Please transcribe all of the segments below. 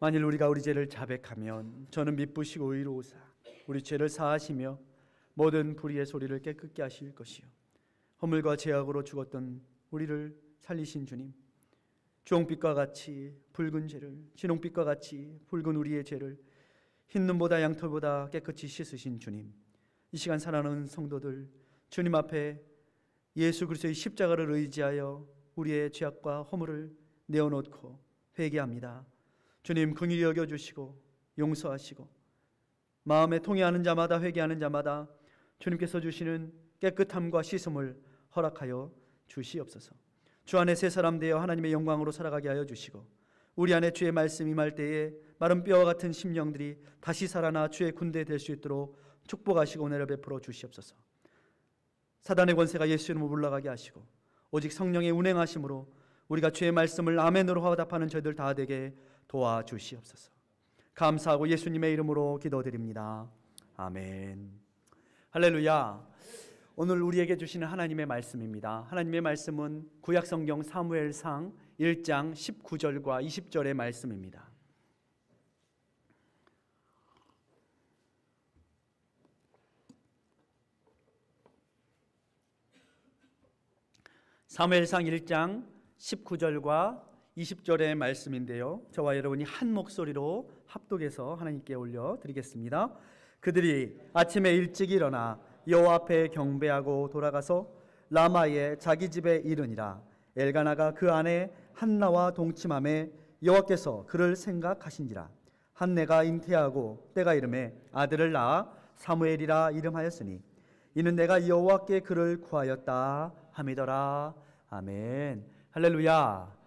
만일 우리가 우리 죄를 자백하면 저는 미쁘시고 의로우사 우리 죄를 사하시며 모든 불의의 소리를 깨끗게 하실 것이요 허물과 죄악으로 죽었던 우리를 살리신 주님, 주홍빛과 같이 붉은 죄를, 진홍빛과 같이 붉은 우리의 죄를 흰 눈보다 양털보다 깨끗이 씻으신 주님, 이 시간 사랑하는 성도들, 주님 앞에 예수 그리스도의 십자가를 의지하여 우리의 죄악과 허물을 내어놓고 회개합니다. 주님 긍휼히 여겨주시고 용서하시고 마음에 통회하는 자마다, 회개하는 자마다 주님께서 주시는 깨끗함과 씻음을 허락하여 주시옵소서. 주 안에 새 사람 되어 하나님의 영광으로 살아가게 하여 주시고 우리 안에 주의 말씀이 임할 때에 마른 뼈와 같은 심령들이 다시 살아나 주의 군대 될 수 있도록 축복하시고 은혜를 베풀어 주시옵소서. 사단의 권세가 예수 이름으로 물러가게 하시고 오직 성령의 운행하심으로 우리가 주의 말씀을 아멘으로 화답하는 저희들 다 되게 도와주시옵소서. 감사하고 예수님의 이름으로 기도드립니다. 아멘. 할렐루야. 오늘 우리에게 주시는 하나님의 말씀입니다. 하나님의 말씀은 구약성경 사무엘상 1장 19절과 20절의 말씀입니다. 사무엘상 1장 19절과 20절의 말씀인데요, 저와 여러분이 한 목소리로 합독해서 하나님께 올려드리겠습니다. 그들이 아침에 일찍 일어나 여호와 앞에 경배하고 돌아가서 라마에 자기 집에 이르니라. 엘가나가 그 안에 한나와 동침함에 여호와께서 그를 생각하신지라. 한내가 잉태하고 때가 이름에 아들을 낳아 사무엘이라 이름하였으니 이는 내가 여호와께 그를 구하였다 함이더라. 아멘. 할렐루야.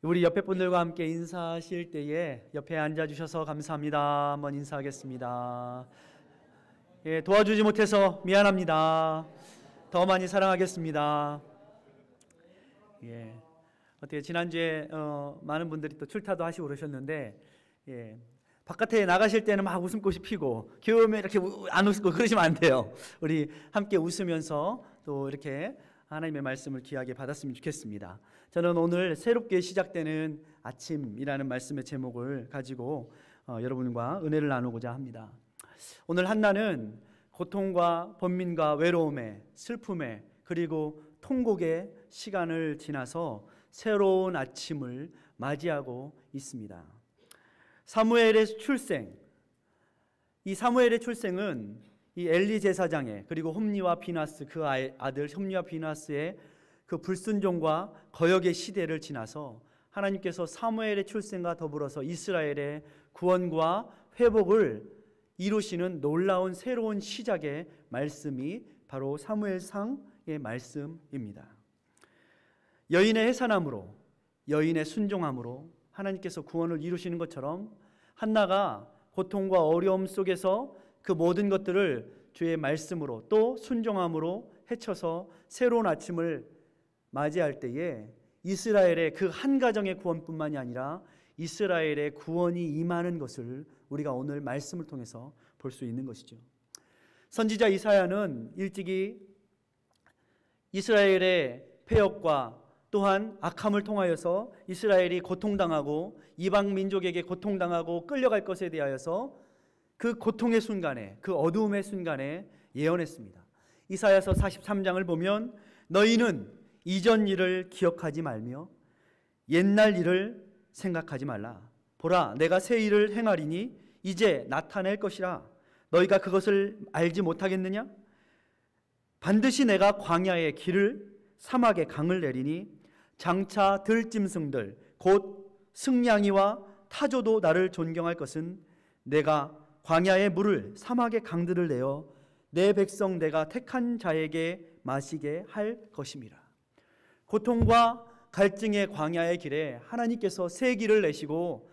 우리 옆에 분들과 함께 인사하실 때에 옆에 앉아주셔서 감사합니다 한번 인사하겠습니다. 예, 도와주지 못해서 미안합니다. 더 많이 사랑하겠습니다. 예, 어떻게 지난주에 많은 분들이 또 출타도 하시고 그러셨는데, 예, 바깥에 나가실 때는 막 웃음꽃이 피고 겨우면 이렇게 안 웃고 그러시면 안 돼요. 우리 함께 웃으면서 또 이렇게 하나님의 말씀을 귀하게 받았으면 좋겠습니다. 저는 오늘 새롭게 시작되는 아침이라는 말씀의 제목을 가지고 여러분과 은혜를 나누고자 합니다. 오늘 한나는 고통과 번민과 외로움에, 슬픔에, 그리고 통곡의 시간을 지나서 새로운 아침을 맞이하고 있습니다. 사무엘의 출생, 이 사무엘의 출생은 이 엘리 제사장의, 그리고 홈리와 비나스, 그 아들 홈리와 비나스의 그 불순종과 거역의 시대를 지나서 하나님께서 사무엘의 출생과 더불어서 이스라엘의 구원과 회복을 이루시는 놀라운 새로운 시작의 말씀이 바로 사무엘상의 말씀입니다. 여인의 해산함으로, 여인의 순종함으로 하나님께서 구원을 이루시는 것처럼 한나가 고통과 어려움 속에서 그 모든 것들을 주의 말씀으로 또 순종함으로 헤쳐서 새로운 아침을 맞이할 때에 이스라엘의 그 한 가정의 구원뿐만이 아니라 이스라엘의 구원이 임하는 것을 우리가 오늘 말씀을 통해서 볼 수 있는 것이죠. 선지자 이사야는 일찍이 이스라엘의 패역과 또한 악함을 통하여서 이스라엘이 고통당하고 이방 민족에게 고통당하고 끌려갈 것에 대하여서 그 고통의 순간에, 그 어두움의 순간에 예언했습니다. 이사야서 43장을 보면 너희는 이전 일을 기억하지 말며 옛날 일을 생각하지 말라. 보라, 내가 새 일을 행하리니 이제 나타낼 것이라. 너희가 그것을 알지 못하겠느냐? 반드시 내가 광야에 길을, 사막에 강을 내리니 장차 들짐승들 곧 승냥이와 타조도 나를 존경할 것은 내가 광야의 물을, 사막의 강들을 내어 내 백성 내가 택한 자에게 마시게 할 것임이라. 고통과 갈증의 광야의 길에 하나님께서 새 길을 내시고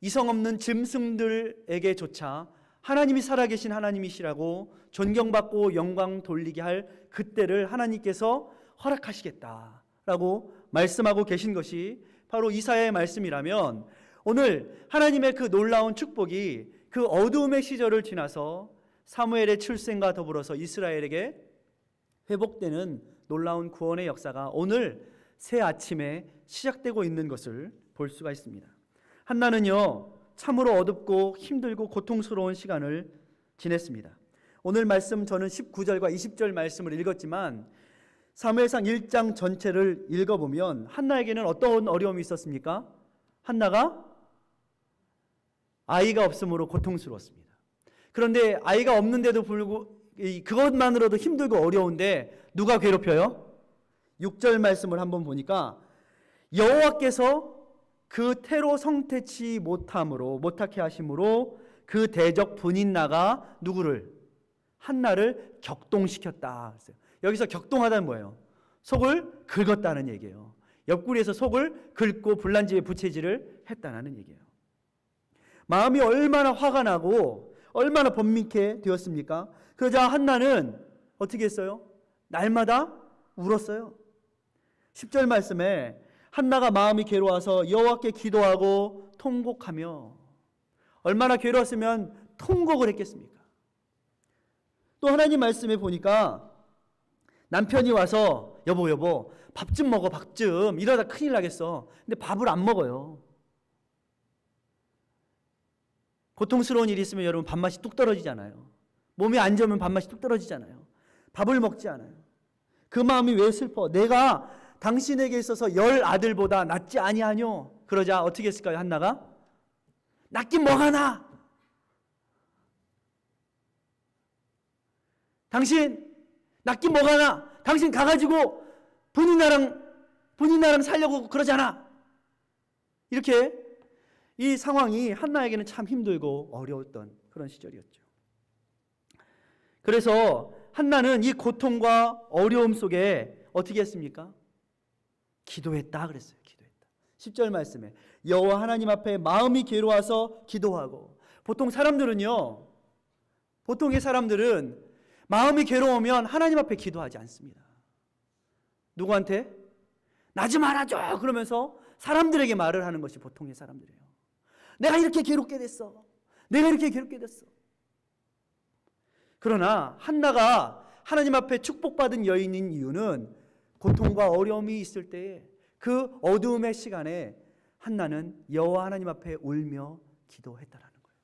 이성 없는 짐승들에게조차 하나님이 살아계신 하나님이시라고 존경받고 영광 돌리게 할 그때를 하나님께서 허락하시겠다라고 말씀하고 계신 것이 바로 이사야의 말씀이라면, 오늘 하나님의 그 놀라운 축복이 그 어두움의 시절을 지나서 사무엘의 출생과 더불어서 이스라엘에게 회복되는 놀라운 구원의 역사가 오늘 새 아침에 시작되고 있는 것을 볼 수가 있습니다. 한나는요 참으로 어둡고 힘들고 고통스러운 시간을 지냈습니다. 오늘 말씀 저는 19절과 20절 말씀을 읽었지만 사무엘상 1장 전체를 읽어보면 한나에게는 어떤 어려움이 있었습니까? 한나가 아이가 없으므로 고통스러웠습니다. 그런데 아이가 없는데도 불구하고 그것만으로도 힘들고 어려운데 누가 괴롭혀요? 6절 말씀을 한번 보니까 여호와께서 그 태로 성태치 못하게 하심으로 그 대적 분인나가 누구를? 한나를 격동시켰다. 여기서 격동하다는 뭐예요? 속을 긁었다는 얘기예요. 옆구리에서 속을 긁고 불난집에 부채질을 했다는 얘기예요. 마음이 얼마나 화가 나고 얼마나 번민케 되었습니까? 그러자 한나는 어떻게 했어요? 날마다 울었어요. 10절 말씀에 한나가 마음이 괴로워서 여호와께 기도하고 통곡하며, 얼마나 괴로웠으면 통곡을 했겠습니까? 또 하나님 말씀에 보니까 남편이 와서 여보 밥 좀 먹어, 밥 좀, 이러다 큰일 나겠어. 근데 밥을 안 먹어요. 고통스러운 일이 있으면 여러분 밥맛이 뚝 떨어지잖아요. 몸이 안 좋으면 밥맛이 뚝 떨어지잖아요. 밥을 먹지 않아요. 그 마음이 왜 슬퍼? 내가 당신에게 있어서 10 아들보다 낫지 아니하뇨. 그러자 어떻게 했을까요? 한나가 낫긴 뭐가 나? 당신 낫긴 뭐가 나? 당신 가가지고 본인나랑 살려고 그러잖아. 이렇게 이 상황이 한나에게는 참 힘들고 어려웠던 그런 시절이었죠. 그래서 한나는 이 고통과 어려움 속에 어떻게 했습니까? 기도했다 그랬어요. 기도했다. 10절 말씀에 여호와 하나님 앞에 마음이 괴로워서 기도하고. 보통의 사람들은 마음이 괴로우면 하나님 앞에 기도하지 않습니다. 누구한테? 나 좀 알아줘 그러면서 사람들에게 말을 하는 것이 보통의 사람들이에요. 내가 이렇게 괴롭게 됐어. 내가 이렇게 괴롭게 됐어. 그러나 한나가 하나님 앞에 축복받은 여인인 이유는 고통과 어려움이 있을 때에 그 어두움의 시간에 한나는 여호와 하나님 앞에 울며 기도했다라는 거예요.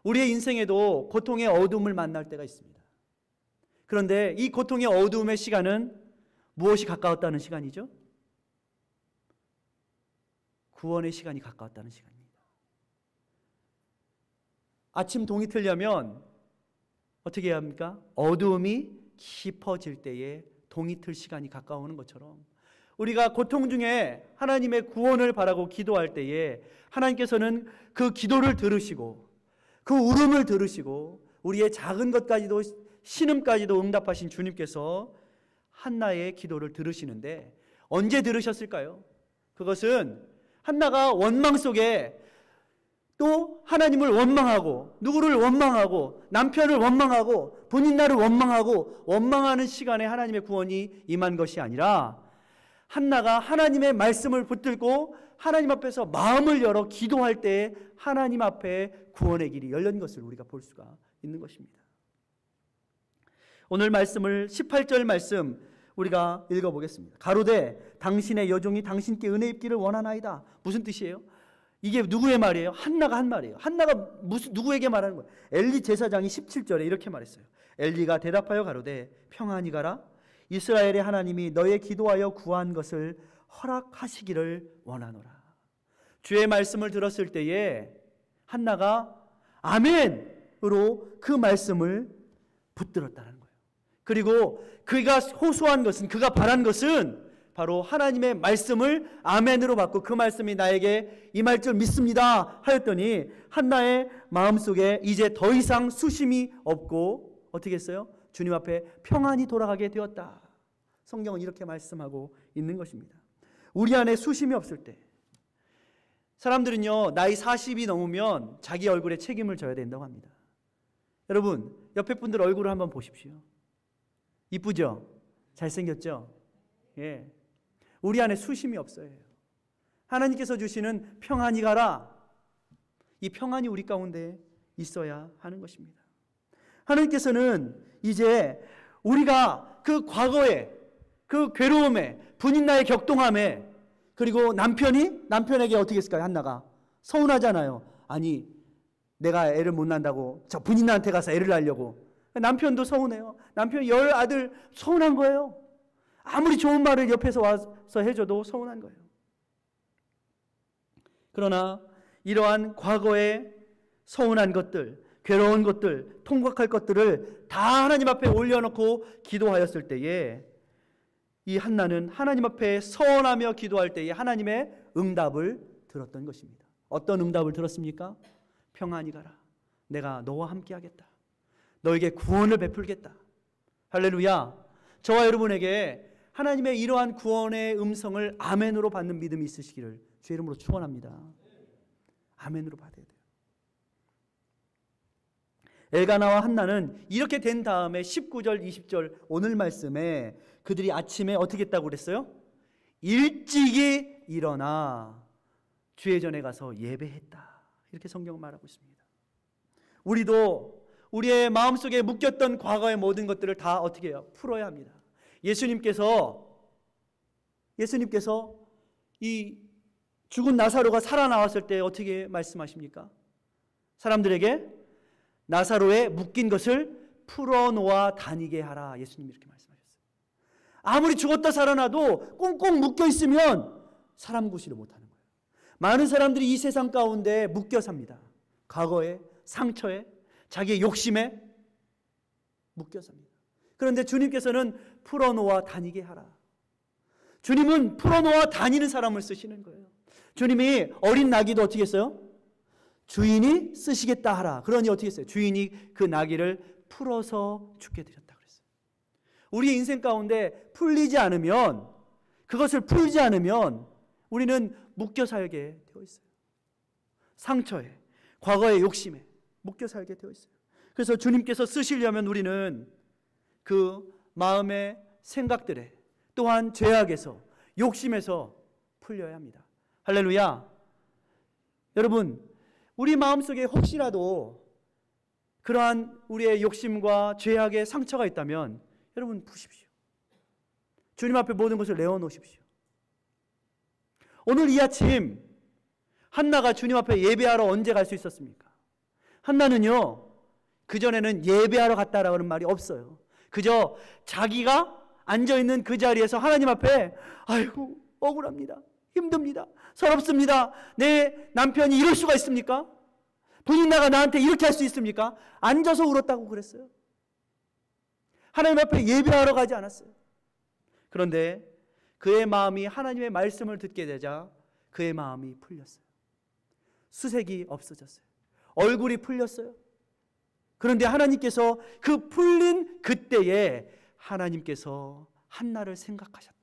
우리의 인생에도 고통의 어두움을 만날 때가 있습니다. 그런데 이 고통의 어두움의 시간은 무엇이 가까웠다는 시간이죠? 구원의 시간이 가까웠다는 시간입니다. 아침 동이 틀려면 어떻게 해야 합니까? 어두움이 깊어질 때에 동이 틀 시간이 가까워오는 것처럼 우리가 고통 중에 하나님의 구원을 바라고 기도할 때에 하나님께서는 그 기도를 들으시고 그 울음을 들으시고 우리의 작은 것까지도 신음까지도 응답하신 주님께서 한나의 기도를 들으시는데 언제 들으셨을까요? 그것은 한나가 원망 속에 또 하나님을 원망하고 누구를 원망하고 남편을 원망하고 본인나를 원망하고 원망하는 시간에 하나님의 구원이 임한 것이 아니라 한나가 하나님의 말씀을 붙들고 하나님 앞에서 마음을 열어 기도할 때에 하나님 앞에 구원의 길이 열린 것을 우리가 볼 수가 있는 것입니다. 오늘 말씀을 18절 말씀 우리가 읽어보겠습니다. 가로되 당신의 여종이 당신께 은혜 입기를 원하나이다. 무슨 뜻이에요? 이게 누구의 말이에요? 한나가 한 말이에요. 한나가 누구에게 말하는 거예요? 엘리 제사장이 17절에 이렇게 말했어요. 엘리가 대답하여 가로되 평안히 가라. 이스라엘의 하나님이 너의 기도하여 구한 것을 허락하시기를 원하노라. 주의 말씀을 들었을 때에 한나가 아멘으로 그 말씀을 붙들었다는 거예요. 그리고 그가 호소한 것은, 그가 바란 것은 바로 하나님의 말씀을 아멘으로 받고 그 말씀이 나에게 임할 줄 믿습니다 하였더니 한나의 마음속에 이제 더 이상 수심이 없고 어떻게 했어요? 주님 앞에 평안히 돌아가게 되었다. 성경은 이렇게 말씀하고 있는 것입니다. 우리 안에 수심이 없을 때 사람들은요 나이 40이 넘으면 자기 얼굴에 책임을 져야 된다고 합니다. 여러분 옆에 분들 얼굴을 한번 보십시오. 이쁘죠? 잘생겼죠? 예. 우리 안에 수심이 없어요. 하나님께서 주시는 평안히 가라. 이 평안이 우리 가운데 있어야 하는 것입니다. 하나님께서는 이제 우리가 그 과거에 그 괴로움에 분인나의 격동함에 그리고 남편에게 어떻게 했을까요? 한나가 서운하잖아요. 아니, 내가 애를 못 낳는다고 저 분인한테 가서 애를 낳으려고. 남편도 서운해요. 남편 10아들 서운한 거예요. 아무리 좋은 말을 옆에서 와서 해줘도 서운한 거예요. 그러나 이러한 과거의 서운한 것들, 괴로운 것들, 통곡할 것들을 다 하나님 앞에 올려놓고 기도하였을 때에 이 한나는 하나님 앞에 서원하며 기도할 때에 하나님의 응답을 들었던 것입니다. 어떤 응답을 들었습니까? 평안히 가라. 내가 너와 함께 하겠다. 너에게 구원을 베풀겠다. 할렐루야. 저와 여러분에게 하나님의 이러한 구원의 음성을 아멘으로 받는 믿음이 있으시기를 주의 이름으로 축원합니다. 아멘으로 받아야 돼요. 엘가나와 한나는 이렇게 된 다음에 19절 20절 오늘 말씀에 그들이 아침에 어떻게 했다고 그랬어요? 일찍이 일어나 주의 전에 가서 예배했다. 이렇게 성경은 말하고 있습니다. 우리도 우리의 마음속에 묶였던 과거의 모든 것들을 다 어떻게 해요? 풀어야 합니다. 예수님께서 이 죽은 나사로가 살아나왔을 때 어떻게 말씀하십니까? 사람들에게 나사로의 묶인 것을 풀어놓아 다니게 하라. 예수님이 이렇게 말씀하셨어요. 아무리 죽었다 살아나도 꽁꽁 묶여 있으면 사람 구실을 못하는 거예요. 많은 사람들이 이 세상 가운데 묶여 삽니다. 과거에, 상처에, 자기의 욕심에 묶여 삽니다. 그런데 주님께서는 풀어놓아 다니게 하라. 주님은 풀어놓아 다니는 사람을 쓰시는 거예요. 주님이 어린 나귀도 어떻게 했어요? 주인이 쓰시겠다 하라. 그러니 어떻게 했어요? 주인이 그 나귀를 풀어서 죽게 드렸다 그랬어요. 우리 인생 가운데 그것을 풀지 않으면 우리는 묶여 살게 되어 있어요. 상처에, 과거의 욕심에 묶여 살게 되어 있어요. 그래서 주님께서 쓰시려면 우리는 그 마음의 생각들에, 또한 죄악에서, 욕심에서 풀려야 합니다. 할렐루야. 여러분, 우리 마음속에 혹시라도 그러한 우리의 욕심과 죄악의 상처가 있다면 여러분 푸십시오. 주님 앞에 모든 것을 내어놓으십시오. 오늘 이 아침 한나가 주님 앞에 예배하러 언제 갈 수 있었습니까? 한나는요, 그전에는 예배하러 갔다라고 하는 말이 없어요. 그저 자기가 앉아있는 그 자리에서 하나님 앞에 아이고 억울합니다. 힘듭니다. 서럽습니다. 내 남편이 이럴 수가 있습니까? 부인나가 나한테 이렇게 할 수 있습니까? 앉아서 울었다고 그랬어요. 하나님 앞에 예배하러 가지 않았어요. 그런데 그의 마음이 하나님의 말씀을 듣게 되자 그의 마음이 풀렸어요. 수색이 없어졌어요. 얼굴이 풀렸어요. 그런데 하나님께서 그 풀린 그때에 하나님께서 한나를 생각하셨다.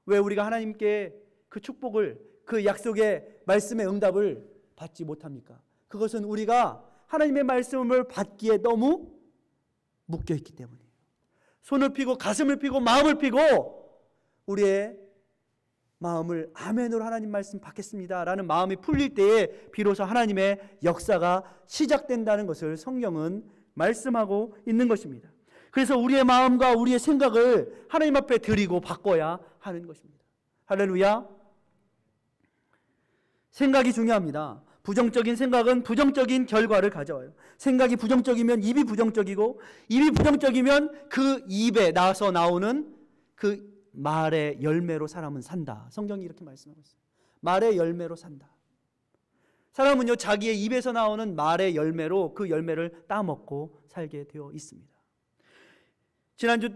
왜 우리가 하나님께 그 축복을, 그 약속의 말씀의 응답을 받지 못합니까? 그것은 우리가 하나님의 말씀을 받기에 너무 묶여있기 때문이에요. 손을 펴고 가슴을 펴고 마음을 펴고 우리의 마음을 아멘으로 하나님 말씀 받겠습니다 라는 마음이 풀릴 때에 비로소 하나님의 역사가 시작된다는 것을 성경은 말씀하고 있는 것입니다. 그래서 우리의 마음과 우리의 생각을 하나님 앞에 드리고 바꿔야 하는 것입니다. 할렐루야. 생각이 중요합니다. 부정적인 생각은 부정적인 결과를 가져와요. 생각이 부정적이면 입이 부정적이고, 입이 부정적이면 그 입에 나서 나오는 그 말의 열매로 사람은 산다. 성경이 이렇게 말씀하고 있어요. 말의 열매로 산다. 사람은요, 자기의 입에서 나오는 말의 열매로 그 열매를 따먹고 살게 되어 있습니다. 지난주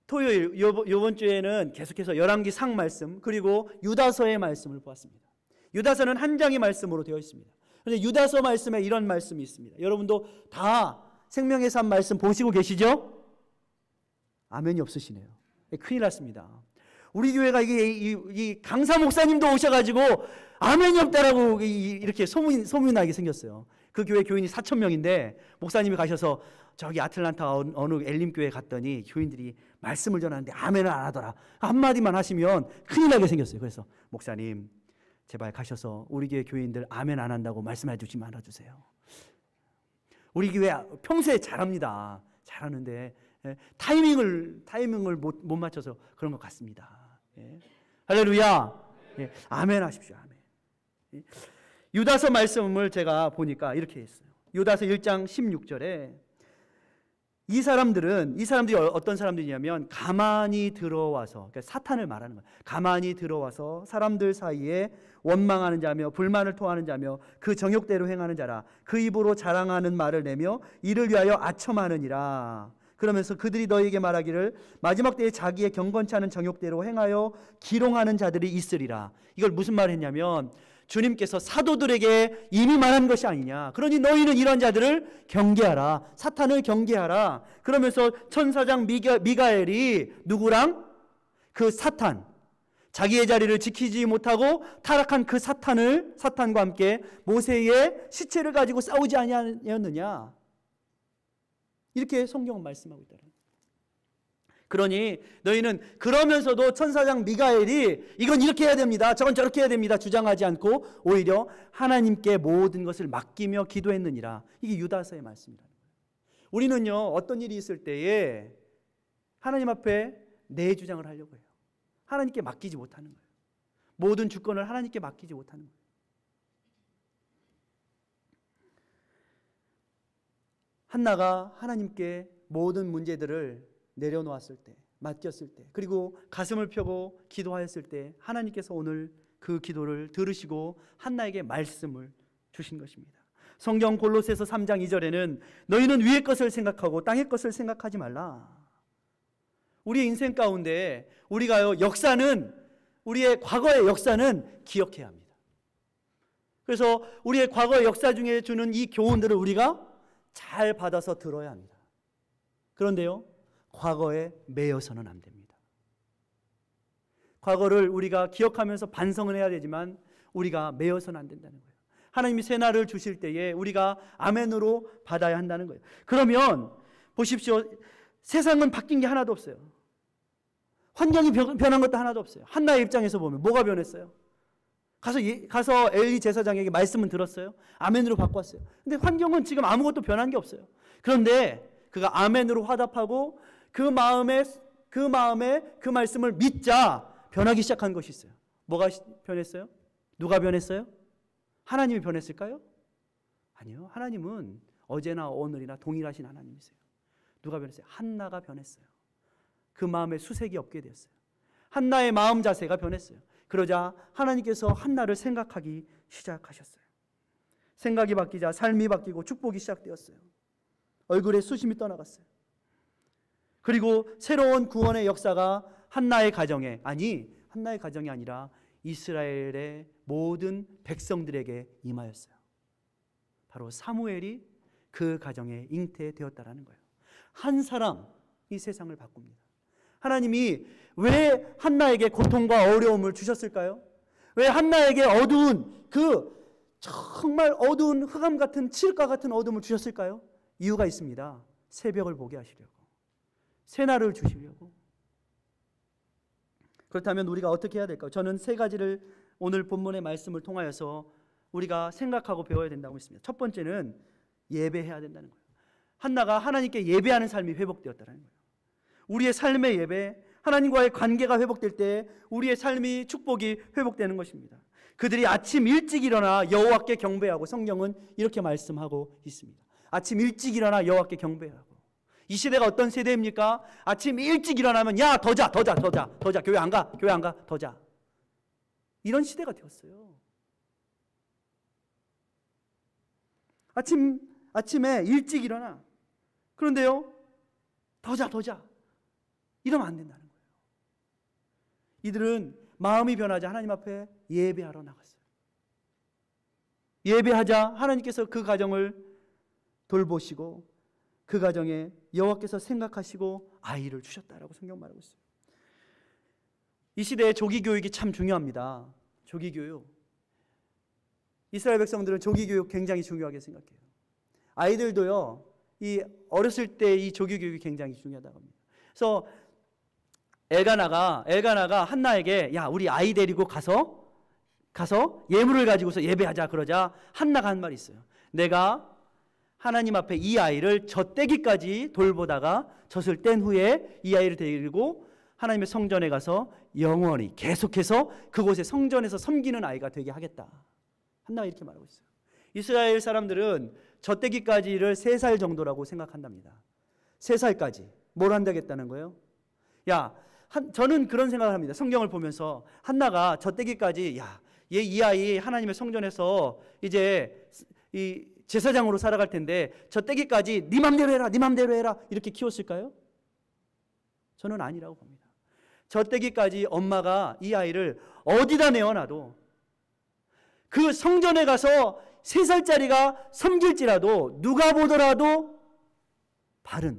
토요일, 이번 주에는 계속해서 열왕기 상 말씀, 그리고 유다서의 말씀을 보았습니다. 유다서는 한 장의 말씀으로 되어 있습니다. 그런데 유다서 말씀에 이런 말씀이 있습니다. 여러분도 다 생명의 산 말씀 보시고 계시죠? 아멘이 없으시네요. 큰일 났습니다. 우리 교회가 이 강사 목사님도 오셔가지고 아멘이 없다라고 이렇게 소문나게 생겼어요. 그 교회 교인이 4,000명인데 목사님이 가셔서 저기 아틀란타 어느 엘림교회 갔더니 교인들이 말씀을 전하는데 아멘을 안 하더라. 한마디만 하시면 큰일 나게 생겼어요. 그래서 목사님 제발 가셔서 우리 교회 교인들 아멘 안 한다고 말씀해 주지 말아주세요. 우리 교회 평소에 잘합니다. 잘하는데 타이밍을 못 맞춰서 그런 것 같습니다. 할렐루야. 예, 아멘 하십시오. 아멘. 예. 유다서 말씀을 제가 보니까 이렇게 했어요. 유다서 1장 16절에 이 사람들이 어떤 사람들이냐면 가만히 들어와서, 그러니까 사탄을 말하는 거예요. 가만히 들어와서 사람들 사이에 원망하는 자며 불만을 토하는 자며 그 정욕대로 행하는 자라. 그 입으로 자랑하는 말을 내며 이를 위하여 아첨하느니라. 그러면서 그들이 너희에게 말하기를 마지막 때에 자기의 경건치 않은 정욕대로 행하여 기롱하는 자들이 있으리라. 이걸 무슨 말을 했냐면 주님께서 사도들에게 이미 말한 것이 아니냐. 그러니 너희는 이런 자들을 경계하라. 사탄을 경계하라. 그러면서 천사장 미가엘이 누구랑? 그 사탄, 자기의 자리를 지키지 못하고 타락한 그 사탄과 함께 모세의 시체를 가지고 싸우지 아니하였느냐. 이렇게 성경은 말씀하고 있다. 그러니 너희는 그러면서도 천사장 미가엘이 이건 이렇게 해야 됩니다, 저건 저렇게 해야 됩니다 주장하지 않고 오히려 하나님께 모든 것을 맡기며 기도했느니라. 이게 유다서의 말씀이라는 거예요. 우리는요, 어떤 일이 있을 때에 하나님 앞에 내 주장을 하려고 해요. 하나님께 맡기지 못하는 거예요. 모든 주권을 하나님께 맡기지 못하는 거예요. 한나가 하나님께 모든 문제들을 내려놓았을 때, 맡겼을 때, 그리고 가슴을 펴고 기도하였을 때 하나님께서 오늘 그 기도를 들으시고 한나에게 말씀을 주신 것입니다. 성경 골로새서 3장 2절에는 너희는 위의 것을 생각하고 땅의 것을 생각하지 말라. 우리의 인생 가운데 우리가요, 우리의 과거의 역사는 기억해야 합니다. 그래서 우리의 과거의 역사 중에 주는 이 교훈들을 우리가 잘 받아서 들어야 합니다. 그런데요, 과거에 매여서는 안 됩니다. 과거를 우리가 기억하면서 반성을 해야 되지만 우리가 매여서는 안 된다는 거예요. 하나님이 새 날을 주실 때에 우리가 아멘으로 받아야 한다는 거예요. 그러면 보십시오. 세상은 바뀐 게 하나도 없어요. 환경이 변한 것도 하나도 없어요. 한나의 입장에서 보면 뭐가 변했어요? 가서 엘리 제사장에게 말씀은 들었어요. 아멘으로 바꿨어요. 근데 환경은 지금 아무것도 변한 게 없어요. 그런데 그가 아멘으로 화답하고 그 마음에 그 말씀을 믿자 변하기 시작한 것이 있어요. 뭐가 변했어요? 누가 변했어요? 하나님이 변했을까요? 아니요. 하나님은 어제나 오늘이나 동일하신 하나님이세요. 누가 변했어요? 한나가 변했어요. 그 마음에 수색이 없게 되었어요. 한나의 마음 자세가 변했어요. 그러자 하나님께서 한나를 생각하기 시작하셨어요. 생각이 바뀌자 삶이 바뀌고 축복이 시작되었어요. 얼굴에 수심이 떠나갔어요. 그리고 새로운 구원의 역사가 한나의 가정이 아니라 이스라엘의 모든 백성들에게 임하였어요. 바로 사무엘이 그 가정에 잉태되었다라는 거예요. 한 사람이 세상을 바꿉니다. 하나님이 왜 한나에게 고통과 어려움을 주셨을까요? 왜 한나에게 정말 어두운 흑암 같은 칠흑과 같은 어둠을 주셨을까요? 이유가 있습니다. 새벽을 보게 하시려고, 새날을 주시려고. 그렇다면 우리가 어떻게 해야 될까요? 저는 세 가지를 오늘 본문의 말씀을 통하여서 우리가 생각하고 배워야 된다고 했습니다. 첫 번째는 예배해야 된다는 거예요. 한나가 하나님께 예배하는 삶이 회복되었다는 거예요. 우리의 삶의 예배, 하나님과의 관계가 회복될 때 우리의 삶이 축복이 회복되는 것입니다. 그들이 아침 일찍 일어나 여호와께 경배하고, 성경은 이렇게 말씀하고 있습니다. 아침 일찍 일어나 여호와께 경배하고. 이 시대가 어떤 세대입니까? 아침 일찍 일어나면 야, 더 자, 교회 안 가, 더 자. 이런 시대가 되었어요. 아침에 일찍 일어나. 그런데요, 더 자. 이러면 안 된다는 거예요. 이들은 마음이 변하자 하나님 앞에 예배하러 나갔어요. 예배하자 하나님께서 그 가정을 돌보시고 그 가정에 여호와께서 생각하시고 아이를 주셨다라고 성경 말하고 있어요. 이 시대에 조기교육이 참 중요합니다. 조기교육. 이스라엘 백성들은 조기교육 굉장히 중요하게 생각해요. 아이들도요, 이 어렸을 때 이 조기교육이 굉장히 중요하다고 합니다. 그래서 엘가나가 한나에게 야, 우리 아이 데리고 가서 예물을 가지고서 예배하자 그러자 한나가 한 말이 있어요. 내가 하나님 앞에 이 아이를 젖대기까지 돌보다가 젖을 뗀 후에 이 아이를 데리고 하나님의 성전에 가서 영원히 계속해서 그곳에 성전에서 섬기는 아이가 되게 하겠다. 한나가 이렇게 말하고 있어요. 이스라엘 사람들은 젖되기까지를 3살 정도라고 생각한답니다. 3살까지 뭘 한다겠다는 거예요? 저는 그런 생각을 합니다. 성경을 보면서 한나가 젖되기까지 이 아이 하나님의 성전에서 이제 이 제사장으로 살아갈 텐데 젖되기까지 네 맘대로 해라, 네 맘대로 해라 이렇게 키웠을까요? 저는 아니라고 봅니다. 젖되기까지 엄마가 이 아이를 어디다 내어놔도 그 성전에 가서 3살짜리가 섬길지라도 누가 보더라도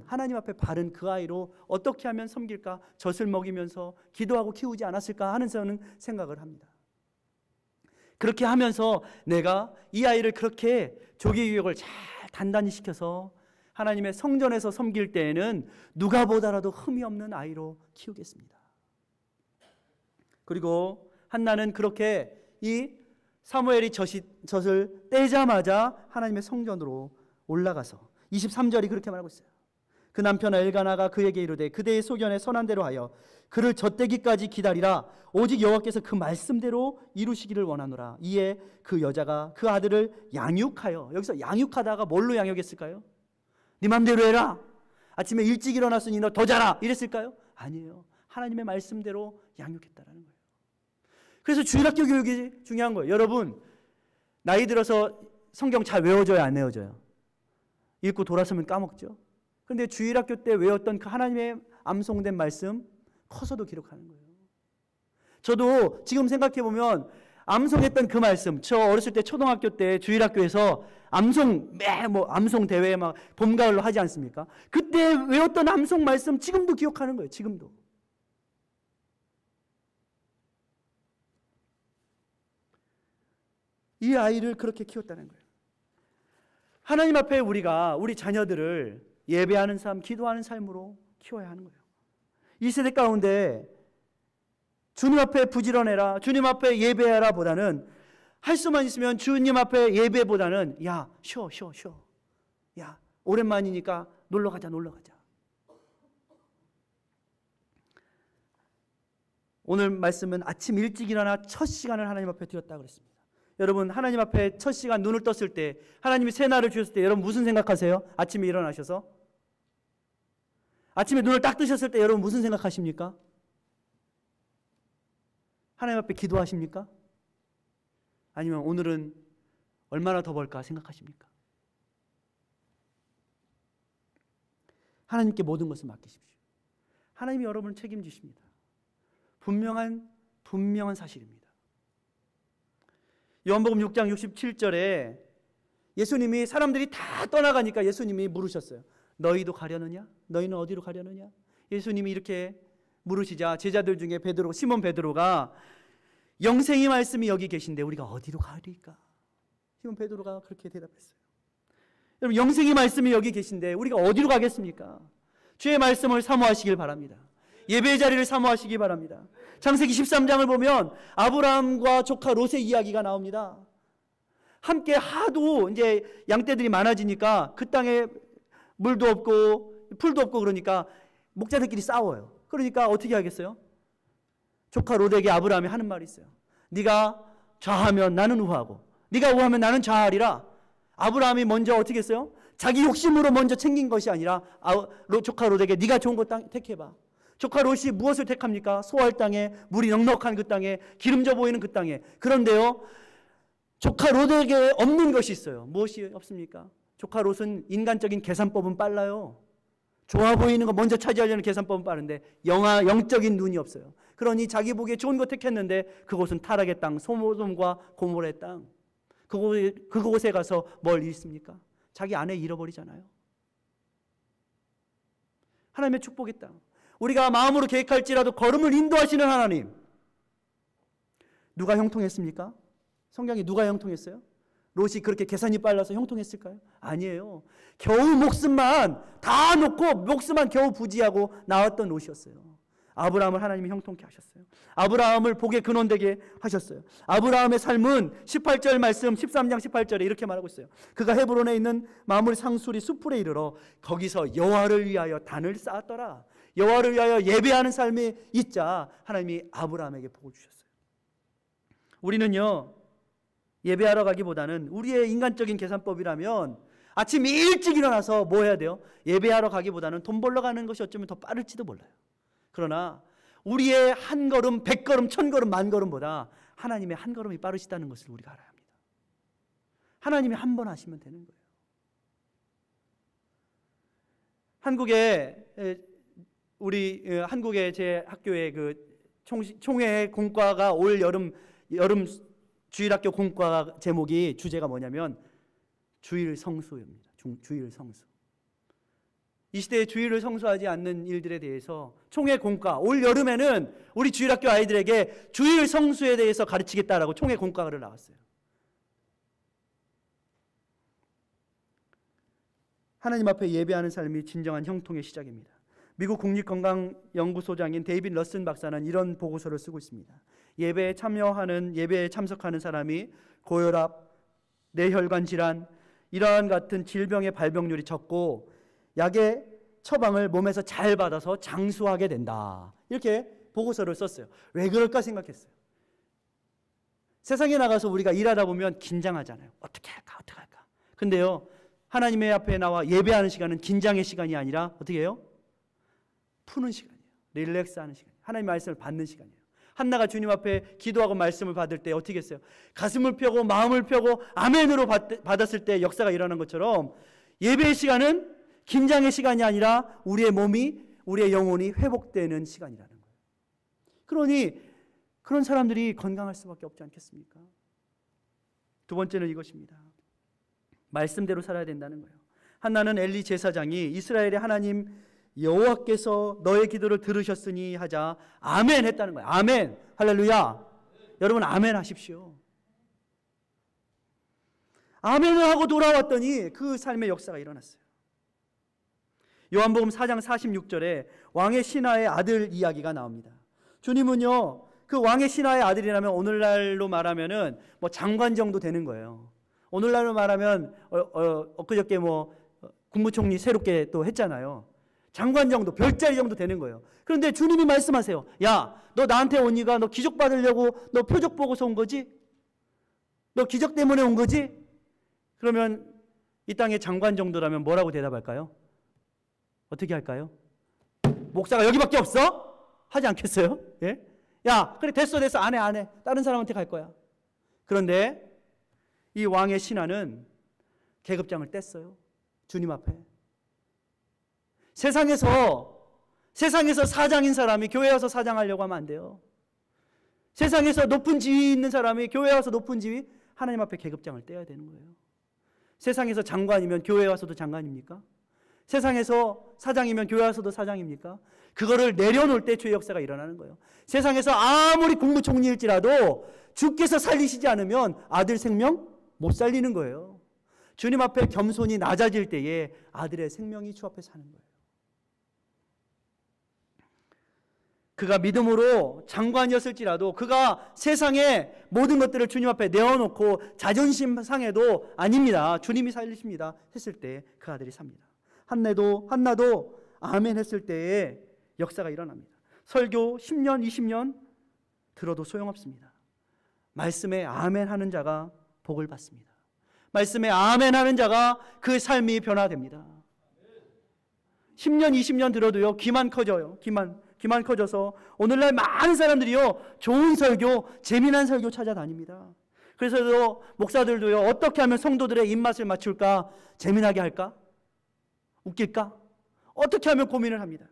하나님 앞에 바른 그 아이로 어떻게 하면 섬길까? 젖을 먹이면서 기도하고 키우지 않았을까 하는 저는 생각을 합니다. 그렇게 하면서 내가 이 아이를 그렇게 조기 교육을 잘 단단히 시켜서 하나님의 성전에서 섬길 때에는 누가 보더라도 흠이 없는 아이로 키우겠습니다. 그리고 한나는 그렇게 이 사무엘이 젖을 떼자마자 하나님의 성전으로 올라가서 23절이 그렇게 말하고 있어요. 그 남편 엘가나가 그에게 이르되 그대의 소견에 선한 대로 하여 그를 젖되기까지 기다리라. 오직 여호와께서 그 말씀대로 이루시기를 원하노라. 이에 그 여자가 그 아들을 양육하여, 여기서 양육하다가 뭘로 양육했을까요? 네 맘대로 해라. 아침에 일찍 일어났으니 너 더 자라 이랬을까요? 아니에요. 하나님의 말씀대로 양육했다라는 거예요. 그래서 주일학교 교육이 중요한 거예요. 여러분 나이 들어서 성경 잘 외워져요, 안 외워져요? 읽고 돌아서면 까먹죠. 그런데 주일학교 때 외웠던 그 하나님의 암송된 말씀 커서도 기록하는 거예요. 저도 지금 생각해보면 암송했던 그 말씀, 저 어렸을 때 초등학교 때 주일학교에서 암송 대회 막 봄, 가을로 하지 않습니까? 그때 외웠던 암송 말씀 지금도 기억하는 거예요. 지금도. 이 아이를 그렇게 키웠다는 거예요. 하나님 앞에 우리 자녀들을 예배하는 삶, 기도하는 삶으로 키워야 하는 거예요. 이 세대 가운데 주님 앞에 부지런해라, 주님 앞에 예배해라 보다는 할 수만 있으면 주님 앞에 예배보다는 쉬어. 오랜만이니까 놀러 가자. 오늘 말씀은 아침 일찍 일어나 첫 시간을 하나님 앞에 드렸다 그랬습니다. 여러분 하나님 앞에 첫 시간 눈을 떴을 때 하나님이 새 날을 주셨을 때 여러분 무슨 생각하세요? 아침에 일어나셔서 아침에 눈을 딱 뜨셨을 때 여러분 무슨 생각하십니까? 하나님 앞에 기도하십니까? 아니면 오늘은 얼마나 더 벌까 생각하십니까? 하나님께 모든 것을 맡기십시오. 하나님이 여러분을 책임지십니다. 분명한 사실입니다. 요한복음 6장 67절에 예수님이 사람들이 다 떠나가니까 예수님이 물으셨어요. 너희도 가려느냐? 너희는 어디로 가려느냐? 예수님이 이렇게 물으시자 제자들 중에 시몬 베드로가 영생의 말씀이 여기 계신데 우리가 어디로 가리까? 시몬 베드로가 그렇게 대답했어요. 여러분 영생의 말씀이 여기 계신데 우리가 어디로 가겠습니까? 주의 말씀을 사모하시길 바랍니다. 예배의 자리를 사모하시기 바랍니다. 창세기 13장을 보면 아브라함과 조카 롯의 이야기가 나옵니다. 함께 하도 이제 양떼들이 많아지니까 그 땅에 물도 없고 풀도 없고 그러니까 목자들끼리 싸워요. 그러니까 어떻게 하겠어요? 조카 롯에게 아브라함이 하는 말이 있어요. 네가 좌하면 나는 우하고 네가 우하면 나는 좌하리라. 아브라함이 먼저 어떻게 했어요? 자기 욕심으로 먼저 챙긴 것이 아니라 조카 롯에게 네가 좋은 거 택해봐. 조카 롯이 무엇을 택합니까? 소할 땅에, 물이 넉넉한 그 땅에, 기름져 보이는 그 땅에. 그런데요 조카 롯에게 없는 것이 있어요. 무엇이 없습니까? 조카 롯은 인간적인 계산법은 빨라요. 좋아 보이는 거 먼저 차지하려는 계산법은 빠른데 영적인 눈이 없어요. 그러니 자기 보기에 좋은 거 택했는데 그곳은 타락의 땅, 소돔과 고모라의 땅. 그곳에 가서 뭘 잃습니까? 자기 아내 잃어버리잖아요. 하나님의 축복의 땅. 우리가 마음으로 계획할지라도 걸음을 인도하시는 하나님. 누가 형통했습니까? 성경에 누가 형통했어요? 롯이 그렇게 계산이 빨라서 형통했을까요? 아니에요. 겨우 목숨만 다 놓고 목숨만 겨우 부지하고 나왔던 롯이었어요. 아브라함을 하나님이 형통케 하셨어요. 아브라함을 복의 근원 되게 하셨어요. 아브라함의 삶은 18절 말씀 13장 18절에 이렇게 말하고 있어요. 그가 헤브론에 있는 마므리 상수리 수풀에 이르러 거기서 여호와를 위하여 단을 쌓았더라. 여호와를 위하여 예배하는 삶이 있자 하나님이 아브라함에게 복을 주셨어요. 우리는요, 예배하러 가기보다는 우리의 인간적인 계산법이라면 아침 일찍 일어나서 뭐 해야 돼요? 예배하러 가기보다는 돈 벌러 가는 것이 어쩌면 더 빠를지도 몰라요. 그러나 우리의 한 걸음, 100걸음, 1000걸음, 10,000걸음보다 하나님의 한 걸음이 빠르시다는 것을 우리가 알아야 합니다. 하나님이 한 번 하시면 되는 거예요. 한국의 제 학교의 그 총회 공과가 올 여름 주일학교 공과 제목이 주제가 뭐냐면 주일 성수입니다. 주일 성수. 이 시대에 주일을 성수하지 않는 일들에 대해서 총회 공과, 올 여름에는 우리 주일학교 아이들에게 주일 성수에 대해서 가르치겠다라고 총회 공과를 나왔어요. 하나님 앞에 예배하는 삶이 진정한 형통의 시작입니다. 미국 국립건강연구소장인 데이빗 러슨 박사는 이런 보고서를 쓰고 있습니다. 예배에 참석하는 사람이 고혈압, 뇌혈관 질환, 이러한 같은 질병의 발병률이 적고 약의 처방을 몸에서 잘 받아서 장수하게 된다. 이렇게 보고서를 썼어요. 왜 그럴까 생각했어요. 세상에 나가서 우리가 일하다 보면 긴장하잖아요. 어떻게 할까? 근데요, 하나님의 앞에 나와 예배하는 시간은 긴장의 시간이 아니라 어떻게 해요? 푸는 시간이에요. 릴렉스하는 시간이에요. 하나님의 말씀을 받는 시간이에요. 한나가 주님 앞에 기도하고 말씀을 받을 때 어떻게 했어요? 가슴을 펴고 마음을 펴고 아멘으로 받았을 때 역사가 일어난 것처럼 예배의 시간은 긴장의 시간이 아니라 우리의 몸이, 우리의 영혼이 회복되는 시간이라는 거예요. 그러니 그런 사람들이 건강할 수밖에 없지 않겠습니까? 두 번째는 이것입니다. 말씀대로 살아야 된다는 거예요. 한나는 엘리 제사장이 이스라엘의 하나님 여호와께서 너의 기도를 들으셨으니 하자 아멘 했다는 거예요. 아멘. 할렐루야. 여러분 아멘 하십시오. 아멘을 하고 돌아왔더니 그 삶의 역사가 일어났어요. 요한복음 4장 46절에 왕의 신하의 아들 이야기가 나옵니다. 주님은요, 그 왕의 신하의 아들이라면 오늘날로 말하면은 뭐 장관 정도 되는 거예요. 오늘날로 말하면 엊그저께 국무총리 새롭게 또 했잖아요. 장관 정도, 별자리 정도 되는 거예요. 그런데 주님이 말씀하세요. 야, 너 나한테 온 이가 너 기적 받으려고 너 표적 보고서 온 거지? 너 기적 때문에 온 거지? 그러면 이 땅의 장관 정도라면 뭐라고 대답할까요? 어떻게 할까요? 목사가 여기밖에 없어? 하지 않겠어요? 예? 야, 그래 됐어 안 해. 다른 사람한테 갈 거야. 그런데 이 왕의 신하는 계급장을 뗐어요. 주님 앞에. 세상에서 사장인 사람이 교회 와서 사장하려고 하면 안 돼요. 세상에서 높은 지위 있는 사람이 교회 와서 높은 지위, 하나님 앞에 계급장을 떼야 되는 거예요. 세상에서 장관이면 교회 와서도 장관입니까? 세상에서 사장이면 교회 와서도 사장입니까? 그거를 내려놓을 때 죄의 역사가 일어나는 거예요. 세상에서 아무리 국무총리일지라도 주께서 살리시지 않으면 아들 생명 못 살리는 거예요. 주님 앞에 겸손히 낮아질 때에 아들의 생명이 주 앞에 사는 거예요. 그가 믿음으로 장관이었을지라도 그가 세상의 모든 것들을 주님 앞에 내어놓고 자존심 상해도 아닙니다. 주님이 살리십니다. 했을 때 그 아들이 삽니다. 한나도 아멘 했을 때에 역사가 일어납니다. 설교 10년, 20년 들어도 소용없습니다. 말씀에 아멘 하는 자가 복을 받습니다. 말씀에 아멘 하는 자가 그 삶이 변화됩니다. 10년, 20년 들어도요, 귀만 커져요. 귀만 커져서 오늘날 많은 사람들이요, 좋은 설교, 재미난 설교 찾아다닙니다. 그래서 목사들도요, 어떻게 하면 성도들의 입맛을 맞출까? 재미나게 할까? 웃길까? 어떻게 하면 고민을 합니다.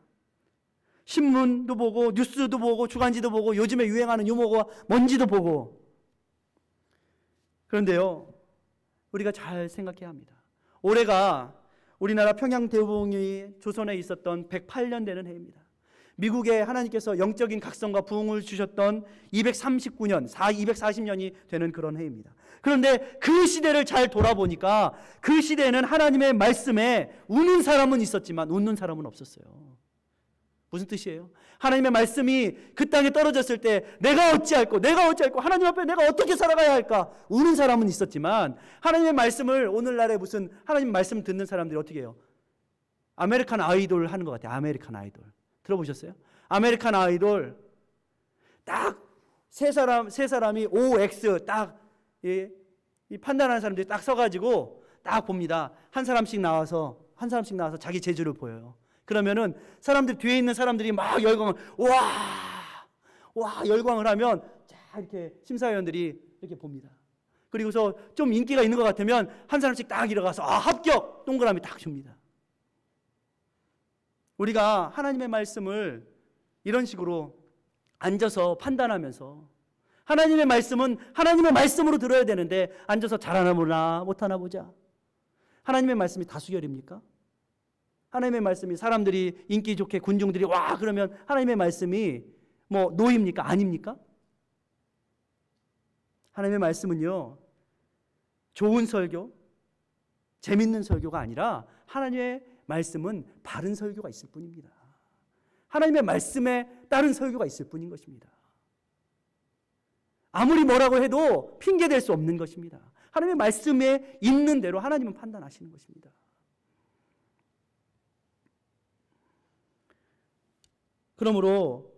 신문도 보고 뉴스도 보고 주간지도 보고 요즘에 유행하는 유머가 뭔지도 보고. 그런데요, 우리가 잘 생각해야 합니다. 올해가 우리나라 평양대공이 조선에 있었던 108년 되는 해입니다. 미국에 하나님께서 영적인 각성과 부흥을 주셨던 240년이 되는 그런 해입니다. 그런데 그 시대를 잘 돌아보니까 그 시대에는 하나님의 말씀에 우는 사람은 있었지만 웃는 사람은 없었어요. 무슨 뜻이에요? 하나님의 말씀이 그 땅에 떨어졌을 때 내가 어찌할꼬 하나님 앞에 내가 어떻게 살아가야 할까? 우는 사람은 있었지만 하나님의 말씀을 오늘날에 하나님 말씀 듣는 사람들이 어떻게 해요? 아메리칸 아이돌 하는 것 같아요. 아메리칸 아이돌. 들어보셨어요? 아메리칸 아이돌 딱 세 사람이 OX 딱 이 판단하는 사람들이 딱 서가지고 딱 봅니다. 한 사람씩 나와서 자기 재주를 보여요. 그러면은 사람들 뒤에 있는 사람들이 막 열광을 와 열광을 하면 자 이렇게 심사위원들이 이렇게 봅니다. 그리고서 좀 인기가 있는 것 같으면 한 사람씩 딱 일어가서 합격 동그라미 딱 줍니다. 우리가 하나님의 말씀을 이런 식으로 앉아서 판단하면서 하나님의 말씀은 하나님의 말씀으로 들어야 되는데 앉아서 잘하나 보나 못하나 보자. 하나님의 말씀이 다수결입니까? 하나님의 말씀이 사람들이 인기 좋게 군중들이 와 그러면 하나님의 말씀이 뭐 노입니까? 아닙니까? 하나님의 말씀은요 좋은 설교, 재밌는 설교가 아니라 하나님의 말씀은 바른 설교가 있을 뿐입니다. 하나님의 말씀에 따른 설교가 있을 뿐인 것입니다. 아무리 뭐라고 해도 핑계댈 수 없는 것입니다. 하나님의 말씀에 있는 대로 하나님은 판단하시는 것입니다. 그러므로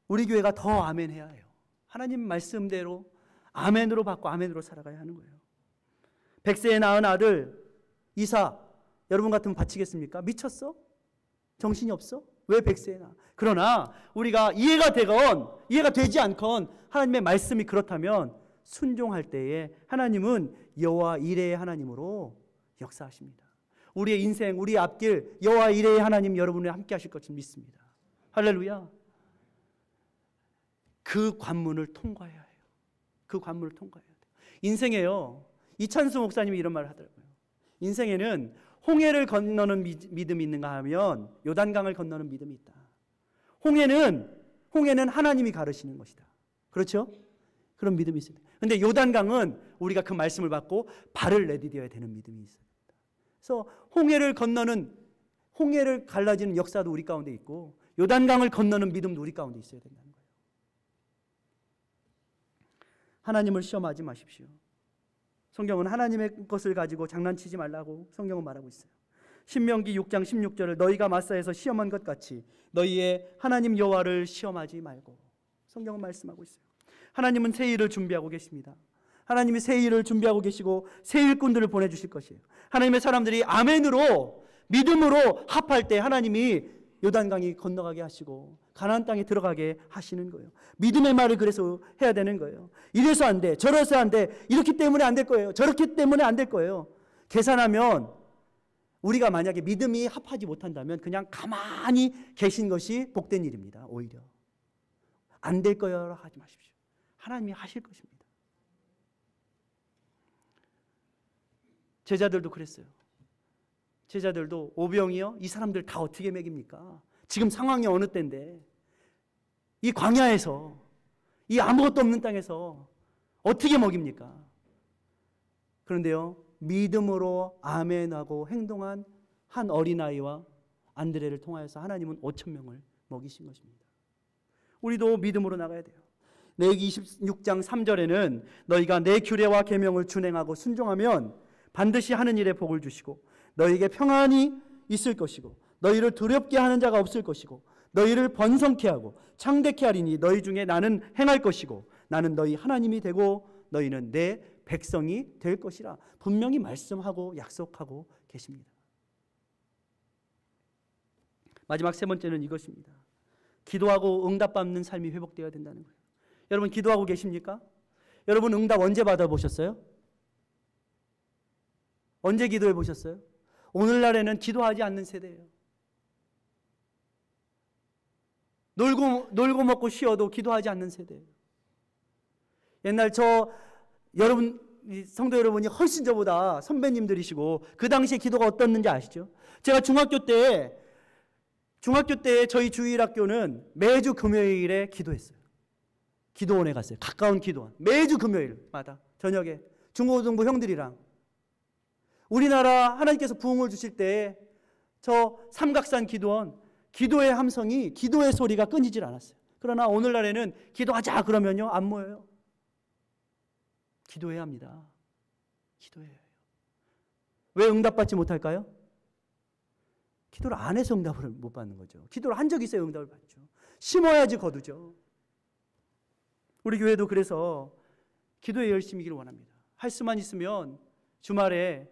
우리 교회가 더 아멘해야 해요. 하나님 말씀대로 아멘으로 받고 아멘으로 살아가야 하는 거예요. 100세에 낳은 아들 이삭 여러분 같으면 바치겠습니까? 미쳤어? 정신이 없어? 왜 100세에 낳아? 그러나 우리가 이해가 되건 이해가 되지 않건 하나님의 말씀이 그렇다면 순종할 때에 하나님은 여호와 이레의 하나님으로 역사하십니다. 우리의 인생, 우리의 앞길 여호와 이레의 하나님 여러분과 함께 하실 것을 믿습니다. 할렐루야. 그 관문을 통과해야 해요. 그 관문을 통과해야 돼요. 인생에요. 이찬수 목사님이 이런 말을 하더라고요. 인생에는 홍해를 건너는 믿음이 있는가 하면 요단강을 건너는 믿음이 있다. 홍해는 하나님이 가르시는 것이다. 그렇죠? 그런 믿음이 있습니다. 그런데 요단강은 우리가 그 말씀을 받고 발을 내디뎌야 되는 믿음이 있습니다. 그래서 홍해를 갈라지는 역사도 우리 가운데 있고 요단강을 건너는 믿음도 우리 가운데 있어야 된다는 거예요. 하나님을 시험하지 마십시오. 성경은 하나님의 것을 가지고 장난치지 말라고 성경은 말하고 있어요. 신명기 6장 16절을 너희가 마사에서 시험한 것 같이 너희의 하나님 여호와를 시험하지 말고 성경은 말씀하고 있어요. 하나님은 새 일을 준비하고 계십니다. 하나님이 새 일을 준비하고 계시고 새 일꾼들을 보내주실 것이에요. 하나님의 사람들이 아멘으로 믿음으로 합할 때 하나님이 요단강이 건너가게 하시고 가나안 땅에 들어가게 하시는 거예요. 믿음의 말을 그래서 해야 되는 거예요. 이래서 안 돼, 저래서 안 돼, 이렇기 때문에 안 될 거예요, 저렇기 때문에 안 될 거예요. 계산하면 우리가 만약에 믿음이 합하지 못한다면 그냥 가만히 계신 것이 복된 일입니다. 오히려 안 될 거예요 하지 마십시오. 하나님이 하실 것입니다. 제자들도 그랬어요. 제자들도 오병이요? 이 사람들 다 어떻게 먹입니까? 지금 상황이 어느 때인데 이 광야에서 이 아무것도 없는 땅에서 어떻게 먹입니까? 그런데요 믿음으로 아멘하고 행동한 한 어린아이와 안드레를 통하여서 하나님은 5,000명을 먹이신 것입니다. 우리도 믿음으로 나가야 돼요. 레위기 26장 3절에는 너희가 내 규례와 계명을 준행하고 순종하면 반드시 하는 일에 복을 주시고 너희에게 평안이 있을 것이고 너희를 두렵게 하는 자가 없을 것이고 너희를 번성케 하고 창대케 하리니 너희 중에 나는 행할 것이고 나는 너희 하나님이 되고 너희는 내 백성이 될 것이라 분명히 말씀하고 약속하고 계십니다. 마지막 세 번째는 이것입니다. 기도하고 응답받는 삶이 회복되어야 된다는 거예요. 여러분 기도하고 계십니까? 여러분 응답 언제 받아보셨어요? 언제 기도해 보셨어요? 오늘날에는 기도하지 않는 세대예요. 놀고 먹고 쉬어도 기도하지 않는 세대예요. 옛날 여러분 성도 여러분이 훨씬 저보다 선배님들이시고 그 당시에 기도가 어떻는지 아시죠? 제가 중학교 때 저희 주일학교는 매주 금요일에 기도했어요. 기도원에 갔어요. 가까운 기도원. 매주 금요일마다 저녁에 중고등부 형들이랑 우리나라 하나님께서 부흥을 주실 때 저 삼각산 기도원 기도의 함성이 기도의 소리가 끊이질 않았어요. 그러나 오늘날에는 기도하자 그러면요 안 모여요. 기도해야 합니다. 기도해야 해요. 왜 응답받지 못할까요? 기도를 안 해서 응답을 못 받는 거죠. 기도를 한 적이 있어야 응답을 받죠. 심어야지 거두죠. 우리 교회도 그래서 기도에 열심히기를 원합니다. 할 수만 있으면 주말에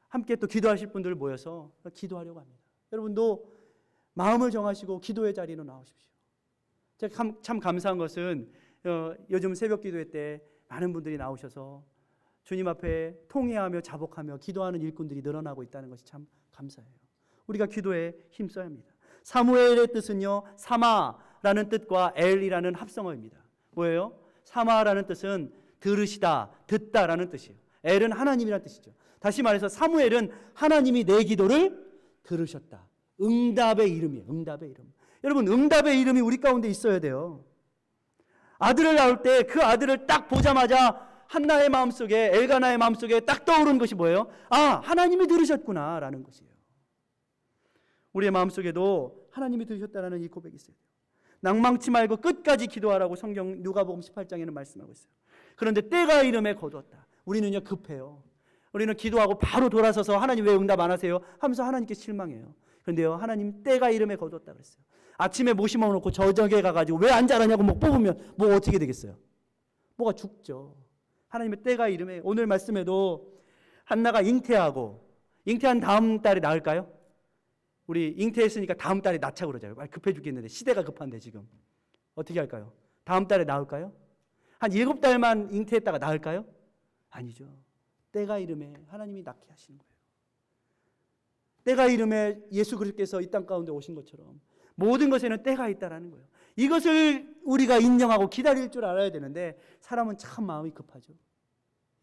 함께 또 기도하실 분들 모여서 기도하려고 합니다. 여러분도 마음을 정하시고 기도의 자리로 나오십시오. 제가 참 감사한 것은 요즘 새벽 기도회 때 많은 분들이 나오셔서 주님 앞에 통회하며 자복하며 기도하는 일꾼들이 늘어나고 있다는 것이 참 감사해요. 우리가 기도에 힘써야 합니다. 사무엘의 뜻은요, 사마라는 뜻과 엘이라는 합성어입니다. 뭐예요? 사마라는 뜻은 들으시다, 듣다라는 뜻이에요. 엘은 하나님이라는 뜻이죠. 다시 말해서 사무엘은 하나님이 내 기도를 들으셨다. 응답의 이름이에요. 응답의 이름. 여러분, 응답의 이름이 우리 가운데 있어야 돼요. 아들을 낳을 때 그 아들을 딱 보자마자 한나의 마음속에, 엘가나의 마음속에 딱 떠오른 것이 뭐예요? 아, 하나님이 들으셨구나 라는 것이에요. 우리의 마음속에도 하나님이 들으셨다라는 이 고백이 있어야 돼요. 낭망치 말고 끝까지 기도하라고 성경 누가복음 18장에는 말씀하고 있어요. 그런데 때가 이름에 거두었다. 우리는요, 급해요. 우리는 기도하고 바로 돌아서서 하나님 왜 응답 안 하세요? 하면서 하나님께 실망해요. 그런데요, 하나님 때가 이름에 거두었다 그랬어요. 아침에 못 심어놓고 저녁에 가가지고 왜 안 자라냐고 뭐 뽑으면 뭐 어떻게 되겠어요? 뭐가 죽죠. 하나님의 때가 이름에, 오늘 말씀에도 한나가 잉태하고, 잉태한 다음 달에 낳을까요? 우리 잉태했으니까 다음 달에 낳자고 그러잖아요. 급해 죽겠는데, 시대가 급한데 지금 어떻게 할까요? 다음 달에 낳을까요? 한 7달만 잉태했다가 낳을까요? 아니죠. 때가 이름에 하나님이 낳게 하시는 거예요. 때가 이름에 예수 그리스도께서 이 땅 가운데 오신 것처럼 모든 것에는 때가 있다라는 거예요. 이것을 우리가 인정하고 기다릴 줄 알아야 되는데, 사람은 참 마음이 급하죠.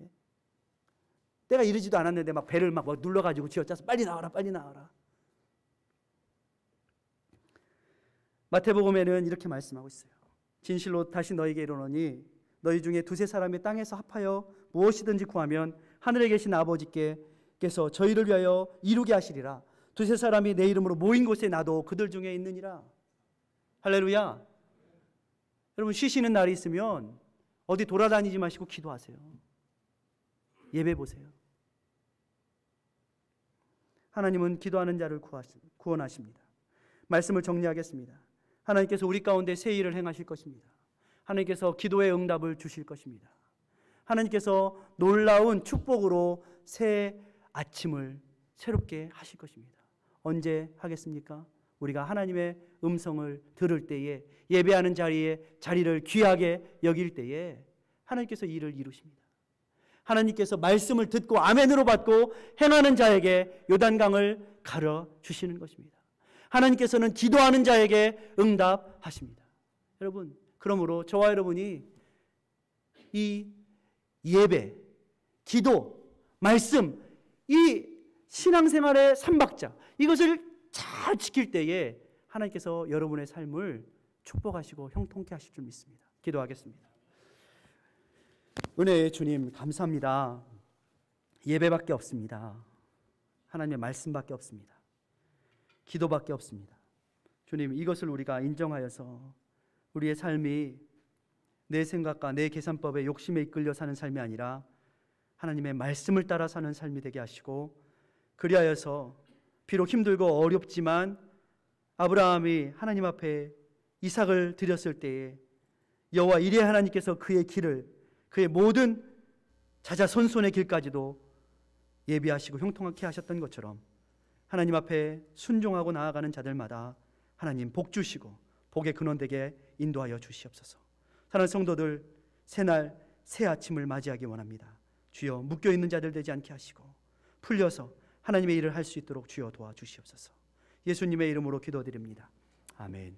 예? 때가 이르지도 않았는데 막 배를 막 눌러가지고 쥐어짜서 빨리 나와라, 빨리 나와라. 마태복음에는 이렇게 말씀하고 있어요. 진실로 다시 너에게 이르노니 너희 중에 두세 사람이 땅에서 합하여 무엇이든지 구하면 하늘에 계신 아버지께서 저희를 위하여 이루게 하시리라. 두세 사람이 내 이름으로 모인 곳에 나도 그들 중에 있느니라. 할렐루야. 여러분, 쉬시는 날이 있으면 어디 돌아다니지 마시고 기도하세요. 예배 보세요. 하나님은 기도하는 자를 구원하십니다. 말씀을 정리하겠습니다. 하나님께서 우리 가운데 새 일을 행하실 것입니다. 하나님께서 기도의 응답을 주실 것입니다. 하나님께서 놀라운 축복으로 새 아침을 새롭게 하실 것입니다. 언제 하겠습니까? 우리가 하나님의 음성을 들을 때에, 예배하는 자리를 귀하게 여길 때에 하나님께서 일을 이루십니다. 하나님께서 말씀을 듣고 아멘으로 받고 행하는 자에게 요단강을 가려 주시는 것입니다. 하나님께서는 기도하는 자에게 응답하십니다. 여러분, 그러므로 저와 여러분이 이 예배, 기도, 말씀, 이 신앙생활의 삼박자, 이것을 잘 지킬 때에 하나님께서 여러분의 삶을 축복하시고 형통케 하실 줄 믿습니다. 기도하겠습니다. 은혜의 주님, 감사합니다. 예배밖에 없습니다. 하나님의 말씀밖에 없습니다. 기도밖에 없습니다. 주님, 이것을 우리가 인정하여서 우리의 삶이 내 생각과 내 계산법에 욕심에 이끌려 사는 삶이 아니라 하나님의 말씀을 따라 사는 삶이 되게 하시고, 그리하여서 비록 힘들고 어렵지만 아브라함이 하나님 앞에 이삭을 드렸을 때에 여호와 이레 하나님께서 그의 길을, 그의 모든 자자손손의 길까지도 예비하시고 형통하게 하셨던 것처럼 하나님 앞에 순종하고 나아가는 자들마다 하나님 복 주시고 복의 근원되게 인도하여 주시옵소서. 사랑하는 성도들, 새날 새 아침을 맞이하기 원합니다. 주여, 묶여있는 자들 되지 않게 하시고 풀려서 하나님의 일을 할 수 있도록 주여 도와주시옵소서. 예수님의 이름으로 기도드립니다. 아멘.